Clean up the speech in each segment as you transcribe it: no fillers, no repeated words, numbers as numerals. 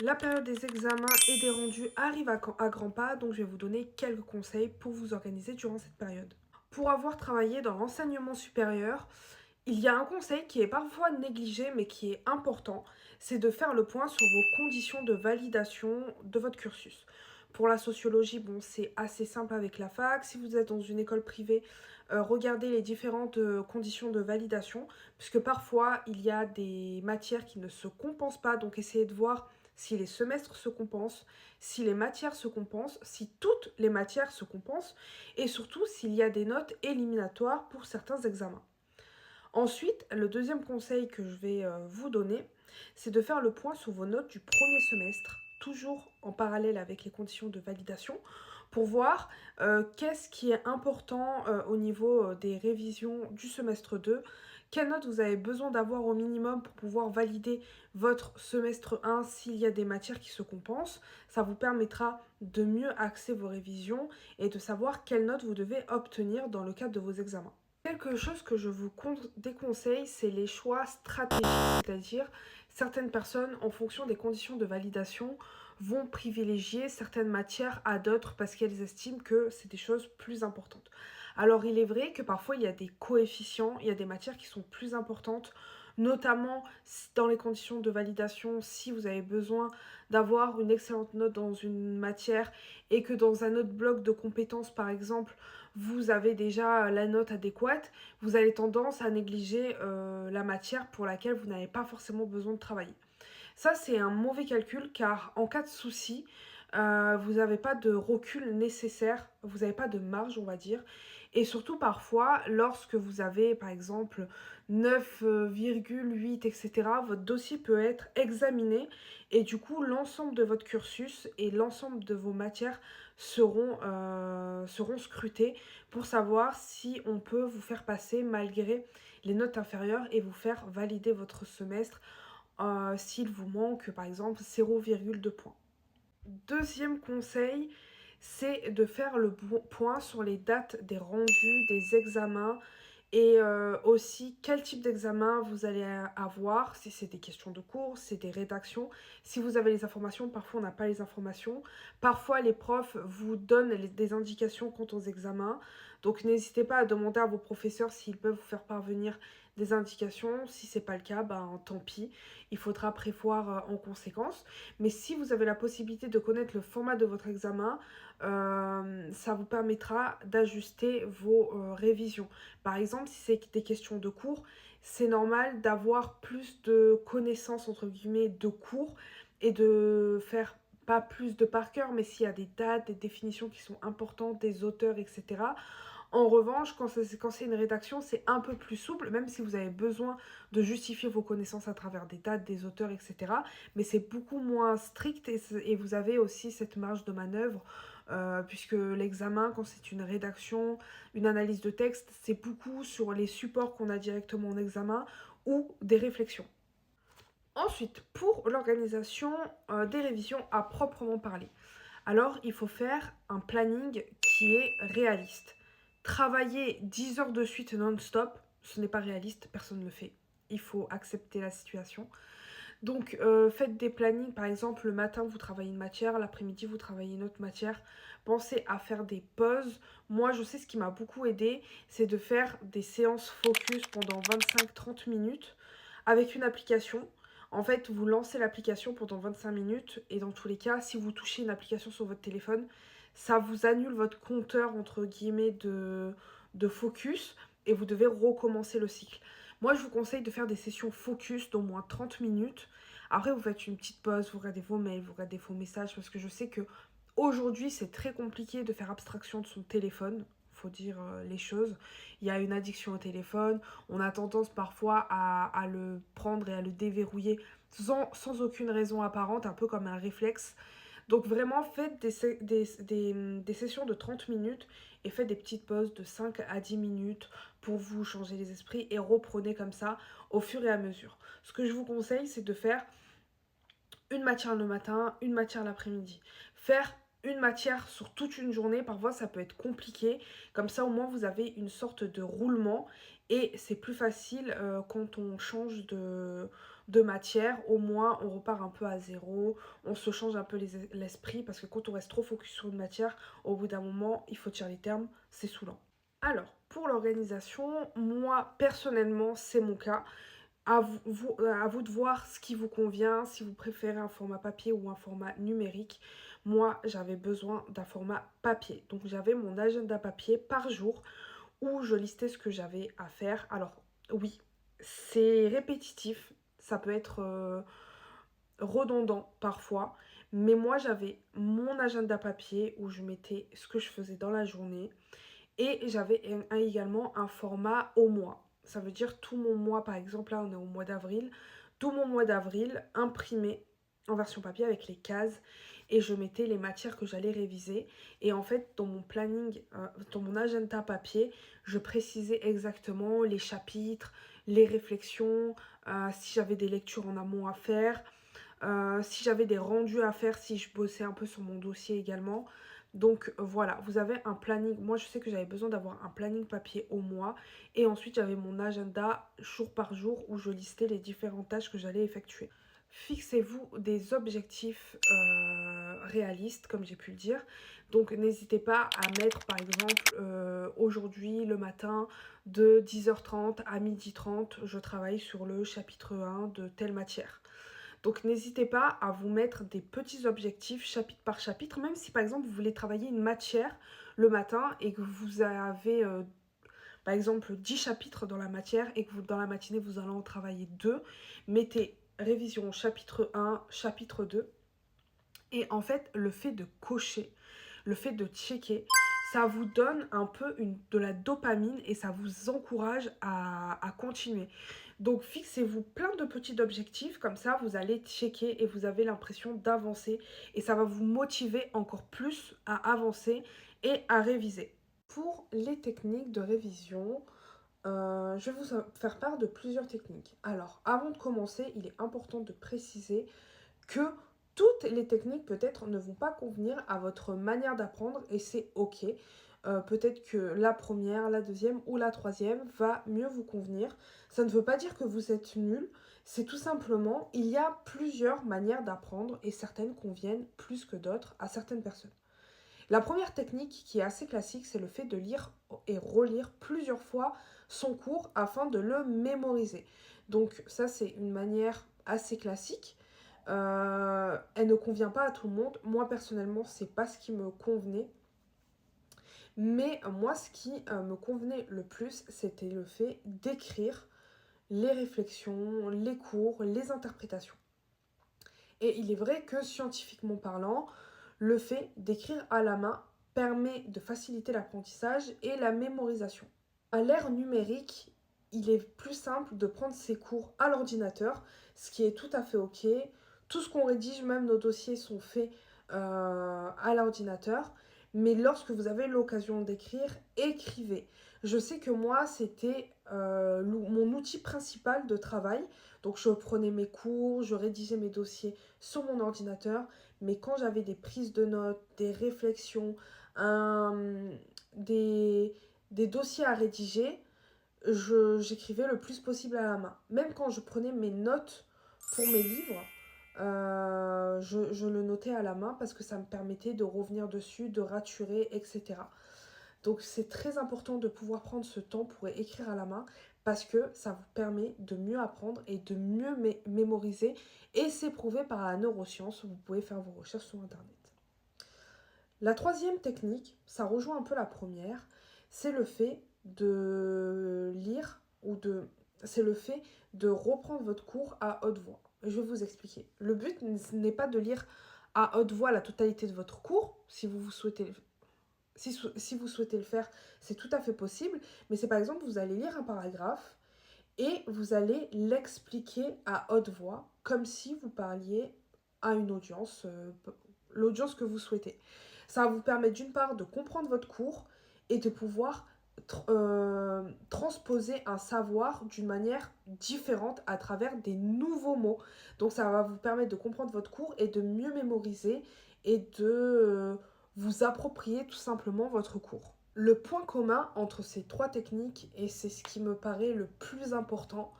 La période des examens et des rendus arrive à grands pas, donc je vais vous donner quelques conseils pour vous organiser durant cette période. Pour avoir travaillé dans l'enseignement supérieur, il y a un conseil qui est parfois négligé mais qui est important, c'est de faire le point sur vos conditions de validation de votre cursus. Pour la sociologie, bon, c'est assez simple avec la fac. Si vous êtes dans une école privée, regardez les différentes conditions de validation, puisque parfois il y a des matières qui ne se compensent pas, donc essayez de voir si les semestres se compensent, si les matières se compensent, si toutes les matières se compensent, et surtout s'il y a des notes éliminatoires pour certains examens. Ensuite, le deuxième conseil que je vais vous donner, c'est de faire le point sur vos notes du premier semestre, toujours en parallèle avec les conditions de validation, pour voir qu'est-ce qui est important au niveau des révisions du semestre 2, quelles notes vous avez besoin d'avoir au minimum pour pouvoir valider votre semestre 1 s'il y a des matières qui se compensent. Ça vous permettra de mieux axer vos révisions et de savoir quelles notes vous devez obtenir dans le cadre de vos examens. Quelque chose que je vous déconseille, c'est les choix stratégiques, c'est-à-dire certaines personnes, en fonction des conditions de validation, vont privilégier certaines matières à d'autres parce qu'elles estiment que c'est des choses plus importantes. Alors il est vrai que parfois il y a des coefficients, il y a des matières qui sont plus importantes, notamment dans les conditions de validation, si vous avez besoin d'avoir une excellente note dans une matière et que dans un autre bloc de compétences, par exemple, vous avez déjà la note adéquate, vous avez tendance à négliger la matière pour laquelle vous n'avez pas forcément besoin de travailler. Ça, c'est un mauvais calcul car en cas de souci, vous n'avez pas de recul nécessaire, vous n'avez pas de marge, on va dire. Et surtout, parfois, lorsque vous avez, par exemple, 9,8, etc., votre dossier peut être examiné et du coup, l'ensemble de votre cursus et l'ensemble de vos matières seront scrutés pour savoir si on peut vous faire passer malgré les notes inférieures et vous faire valider votre semestre s'il vous manque par exemple 0,2 points. Deuxième conseil, c'est de faire le point sur les dates des rendus, des examens et aussi quel type d'examen vous allez avoir, si c'est des questions de cours, si c'est des rédactions. Si vous avez les informations, parfois on n'a pas les informations. Parfois les profs vous donnent des indications quant aux examens. Donc n'hésitez pas à demander à vos professeurs s'ils peuvent vous faire parvenir des indications. Si c'est pas le cas, ben tant pis, il faudra prévoir en conséquence. Mais si vous avez la possibilité de connaître le format de votre examen, ça vous permettra d'ajuster vos révisions. Par exemple, si c'est des questions de cours, c'est normal d'avoir plus de connaissances, entre guillemets, de cours et de faire pas plus de par cœur, mais s'il y a des dates, des définitions qui sont importantes, des auteurs, etc. En revanche, quand c'est une rédaction, c'est un peu plus souple, même si vous avez besoin de justifier vos connaissances à travers des dates, des auteurs, etc. Mais c'est beaucoup moins strict et vous avez aussi cette marge de manœuvre, puisque l'examen, quand c'est une rédaction, une analyse de texte, c'est beaucoup sur les supports qu'on a directement en examen ou des réflexions. Ensuite, pour l'organisation des révisions à proprement parler, alors il faut faire un planning qui est réaliste. Travailler 10 heures de suite non-stop, ce n'est pas réaliste, personne ne le fait. Il faut accepter la situation. Donc faites des plannings, par exemple le matin vous travaillez une matière, l'après-midi vous travaillez une autre matière. Pensez à faire des pauses. Moi je sais ce qui m'a beaucoup aidé, c'est de faire des séances focus pendant 25-30 minutes avec une application. En fait, vous lancez l'application pendant 25 minutes et dans tous les cas, si vous touchez une application sur votre téléphone, ça vous annule votre compteur entre guillemets de focus et vous devez recommencer le cycle. Moi, je vous conseille de faire des sessions focus d'au moins 30 minutes. Après, vous faites une petite pause, vous regardez vos mails, vous regardez vos messages parce que je sais que aujourd'hui, c'est très compliqué de faire abstraction de son téléphone. Faut dire les choses. Il y a une addiction au téléphone. On a tendance parfois à le prendre et à le déverrouiller sans aucune raison apparente, un peu comme un réflexe. Donc vraiment, faites des sessions de 30 minutes et faites des petites pauses de 5 à 10 minutes pour vous changer les esprits et reprenez comme ça au fur et à mesure. Ce que je vous conseille, c'est de faire une matière le matin, une matière l'après-midi. Faire une matière sur toute une journée, parfois ça peut être compliqué. Comme ça, au moins, vous avez une sorte de roulement et c'est plus facile quand on change de matière. Au moins, on repart un peu à zéro, on se change un peu l'esprit parce que quand on reste trop focus sur une matière, au bout d'un moment, il faut tirer les termes, c'est saoulant. Alors, pour l'organisation, moi, personnellement, c'est mon cas. À vous de voir ce qui vous convient, si vous préférez un format papier ou un format numérique. Moi, j'avais besoin d'un format papier. Donc, j'avais mon agenda papier par jour où je listais ce que j'avais à faire. Alors, oui, c'est répétitif. Ça peut être redondant parfois. Mais moi, j'avais mon agenda papier où je mettais ce que je faisais dans la journée. Et j'avais également un format au mois. Ça veut dire tout mon mois, par exemple, là on est au mois d'avril, tout mon mois d'avril imprimé en version papier avec les cases et je mettais les matières que j'allais réviser. Et en fait, dans mon planning, dans mon agenda papier, je précisais exactement les chapitres, les réflexions, si j'avais des lectures en amont à faire, si j'avais des rendus à faire, si je bossais un peu sur mon dossier également. Donc voilà, vous avez un planning. Moi, je sais que j'avais besoin d'avoir un planning papier au mois. Et ensuite, j'avais mon agenda jour par jour où je listais les différentes tâches que j'allais effectuer. Fixez-vous des objectifs réalistes, comme j'ai pu le dire. Donc n'hésitez pas à mettre, par exemple, aujourd'hui, le matin, de 10h30 à 12h30, je travaille sur le chapitre 1 de telle matière. Donc n'hésitez pas à vous mettre des petits objectifs chapitre par chapitre, même si par exemple vous voulez travailler une matière le matin et que vous avez par exemple 10 chapitres dans la matière et que dans la matinée vous allez en travailler 2, mettez révision chapitre 1, chapitre 2. Et en fait, le fait de cocher, le fait de checker, ça vous donne un peu de la dopamine et ça vous encourage à continuer. Donc fixez-vous plein de petits objectifs, comme ça vous allez checker et vous avez l'impression d'avancer et ça va vous motiver encore plus à avancer et à réviser. Pour les techniques de révision, je vais vous faire part de plusieurs techniques. Alors, avant de commencer, il est important de préciser que toutes les techniques peut-être ne vont pas convenir à votre manière d'apprendre et c'est ok. Peut-être que la première, la deuxième ou la troisième va mieux vous convenir. Ça ne veut pas dire que vous êtes nul, c'est tout simplement, il y a plusieurs manières d'apprendre et certaines conviennent plus que d'autres à certaines personnes. La première technique qui est assez classique, c'est le fait de lire et relire plusieurs fois son cours afin de le mémoriser. Donc ça, c'est une manière assez classique. Elle ne convient pas à tout le monde. Moi, personnellement, c'est pas ce qui me convenait. Mais moi, ce qui me convenait le plus, c'était le fait d'écrire les réflexions, les cours, les interprétations. Et il est vrai que scientifiquement parlant, le fait d'écrire à la main permet de faciliter l'apprentissage et la mémorisation. À l'ère numérique, il est plus simple de prendre ses cours à l'ordinateur, ce qui est tout à fait ok. Tout ce qu'on rédige, même nos dossiers, sont faits à l'ordinateur. Mais lorsque vous avez l'occasion d'écrire, écrivez. Je sais que moi, c'était mon outil principal de travail. Donc, je prenais mes cours, je rédigeais mes dossiers sur mon ordinateur. Mais quand j'avais des prises de notes, des réflexions, des, des dossiers à rédiger, j'écrivais le plus possible à la main. Même quand je prenais mes notes pour mes livres, je le notais à la main parce que ça me permettait de revenir dessus, de raturer, etc. Donc c'est très important de pouvoir prendre ce temps pour écrire à la main parce que ça vous permet de mieux apprendre et de mieux mémoriser et c'est prouvé par la neuroscience. Vous pouvez faire vos recherches sur internet. La troisième technique, ça rejoint un peu la première, c'est le fait de lire c'est le fait de reprendre votre cours à haute voix. Je vais vous expliquer. Le but n'est pas de lire à haute voix la totalité de votre cours, si vous souhaitez le faire, c'est tout à fait possible, mais c'est par exemple, vous allez lire un paragraphe et vous allez l'expliquer à haute voix, comme si vous parliez à une audience, l'audience que vous souhaitez. Ça va vous permettre d'une part de comprendre votre cours et de pouvoir transposer un savoir d'une manière différente à travers des nouveaux mots. Donc ça va vous permettre de comprendre votre cours et de mieux mémoriser et de vous appropriez tout simplement votre cours. Le point commun entre ces 3 techniques, et c'est ce qui me paraît le plus important,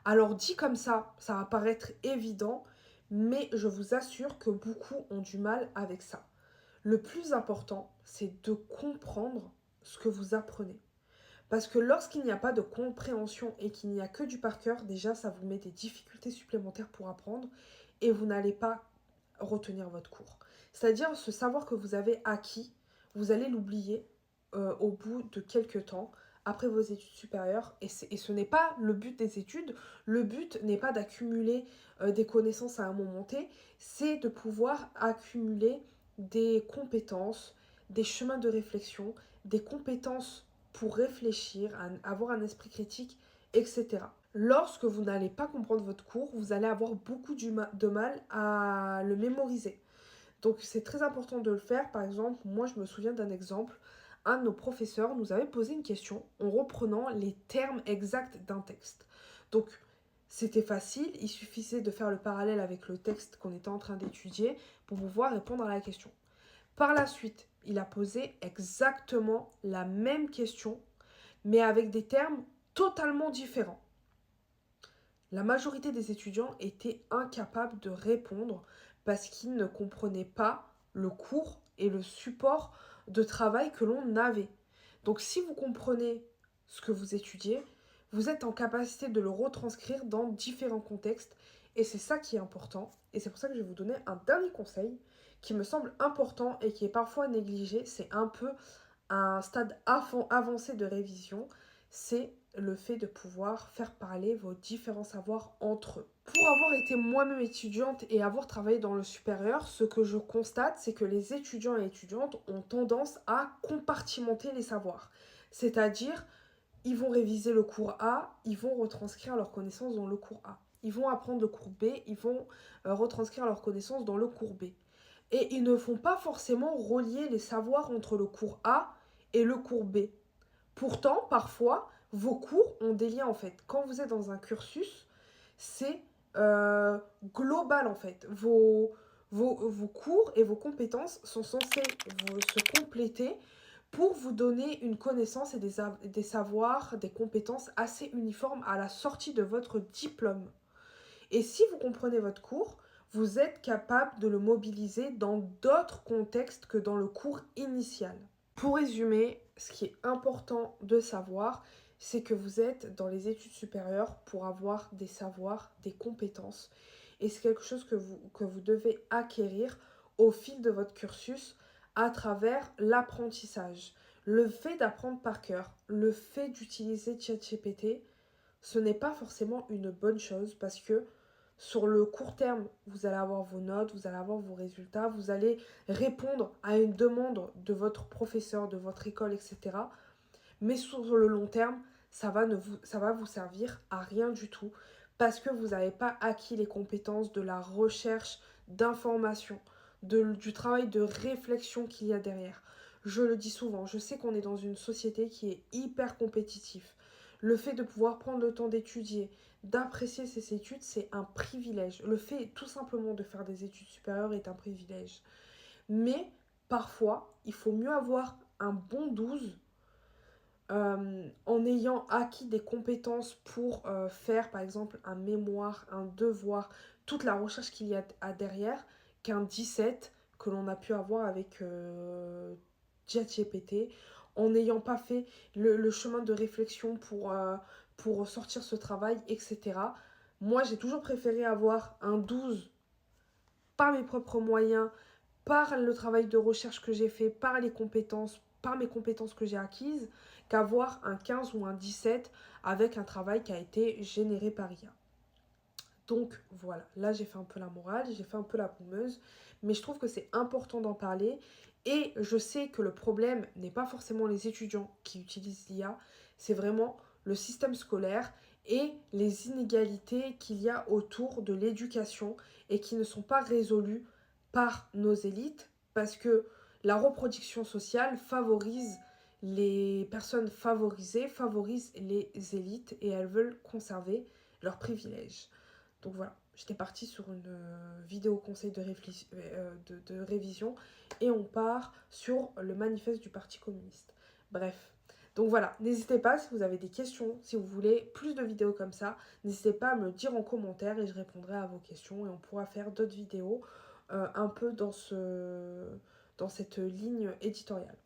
alors dit comme ça va paraître évident, mais je vous assure que beaucoup ont du mal avec ça. Le plus important, c'est de comprendre ce que vous apprenez. Parce que lorsqu'il n'y a pas de compréhension et qu'il n'y a que du par cœur, déjà ça vous met des difficultés supplémentaires pour apprendre et vous n'allez pas retenir votre cours. C'est-à-dire ce savoir que vous avez acquis, vous allez l'oublier au bout de quelques temps après vos études supérieures. Et ce n'est pas le but des études. Le but n'est pas d'accumuler des connaissances à un moment T, c'est de pouvoir accumuler des compétences, des chemins de réflexion, des compétences pour réfléchir, avoir un esprit critique, etc. Lorsque vous n'allez pas comprendre votre cours, vous allez avoir beaucoup de mal à le mémoriser. Donc c'est très important de le faire. Par exemple, moi je me souviens d'un exemple. Un de nos professeurs nous avait posé une question en reprenant les termes exacts d'un texte. Donc c'était facile, il suffisait de faire le parallèle avec le texte qu'on était en train d'étudier pour pouvoir répondre à la question. Par la suite, il a posé exactement la même question, mais avec des termes totalement différents. La majorité des étudiants étaient incapables de répondre parce qu'ils ne comprenaient pas le cours et le support de travail que l'on avait. Donc si vous comprenez ce que vous étudiez, vous êtes en capacité de le retranscrire dans différents contextes et c'est ça qui est important. Et c'est pour ça que je vais vous donner un dernier conseil qui me semble important et qui est parfois négligé. C'est un peu un stade avancé de révision, c'est le fait de pouvoir faire parler vos différents savoirs entre eux. Pour avoir été moi-même étudiante et avoir travaillé dans le supérieur, ce que je constate, c'est que les étudiants et étudiantes ont tendance à compartimenter les savoirs. C'est-à-dire, ils vont réviser le cours A, ils vont retranscrire leurs connaissances dans le cours A. Ils vont apprendre le cours B, ils vont retranscrire leurs connaissances dans le cours B. Et ils ne font pas forcément relier les savoirs entre le cours A et le cours B. Pourtant, parfois, vos cours ont des liens en fait. Quand vous êtes dans un cursus, c'est global en fait. Vos cours et vos compétences sont censés se compléter pour vous donner une connaissance et des savoirs, des compétences assez uniformes à la sortie de votre diplôme. Et si vous comprenez votre cours, vous êtes capable de le mobiliser dans d'autres contextes que dans le cours initial. Pour résumer, ce qui est important de savoir, c'est que vous êtes dans les études supérieures pour avoir des savoirs, des compétences. Et c'est quelque chose que vous devez acquérir au fil de votre cursus à travers l'apprentissage. Le fait d'apprendre par cœur, le fait d'utiliser ChatGPT, ce n'est pas forcément une bonne chose parce que sur le court terme, vous allez avoir vos notes, vous allez avoir vos résultats, vous allez répondre à une demande de votre professeur, de votre école, etc. Mais sur le long terme, ça va vous servir à rien du tout parce que vous n'avez pas acquis les compétences de la recherche d'informations, du travail de réflexion qu'il y a derrière. Je le dis souvent, je sais qu'on est dans une société qui est hyper compétitive. Le fait de pouvoir prendre le temps d'étudier, d'apprécier ses études, c'est un privilège. Le fait tout simplement de faire des études supérieures est un privilège. Mais parfois, il faut mieux avoir un bon 12 en ayant acquis des compétences pour faire par exemple un mémoire, un devoir, toute la recherche qu'il y a derrière, qu'un 17 que l'on a pu avoir avec ChatGPT, en n'ayant pas fait le chemin de réflexion pour sortir ce travail, etc. Moi, j'ai toujours préféré avoir un 12 par mes propres moyens, par le travail de recherche que j'ai fait, par les compétences, par mes compétences que j'ai acquises, qu'avoir un 15 ou un 17 avec un travail qui a été généré par IA. Donc voilà, là j'ai fait un peu la morale, j'ai fait un peu la pommeuse, mais je trouve que c'est important d'en parler et je sais que le problème n'est pas forcément les étudiants qui utilisent l'IA, c'est vraiment le système scolaire et les inégalités qu'il y a autour de l'éducation et qui ne sont pas résolues par nos élites parce que la reproduction sociale favorise les personnes favorisées, favorise les élites et elles veulent conserver leurs privilèges. Donc voilà, j'étais partie sur une vidéo conseil de révision et on part sur le manifeste du Parti communiste. Bref. Donc voilà, n'hésitez pas si vous avez des questions, si vous voulez plus de vidéos comme ça, n'hésitez pas à me le dire en commentaire et je répondrai à vos questions et on pourra faire d'autres vidéos un peu dans cette ligne éditoriale.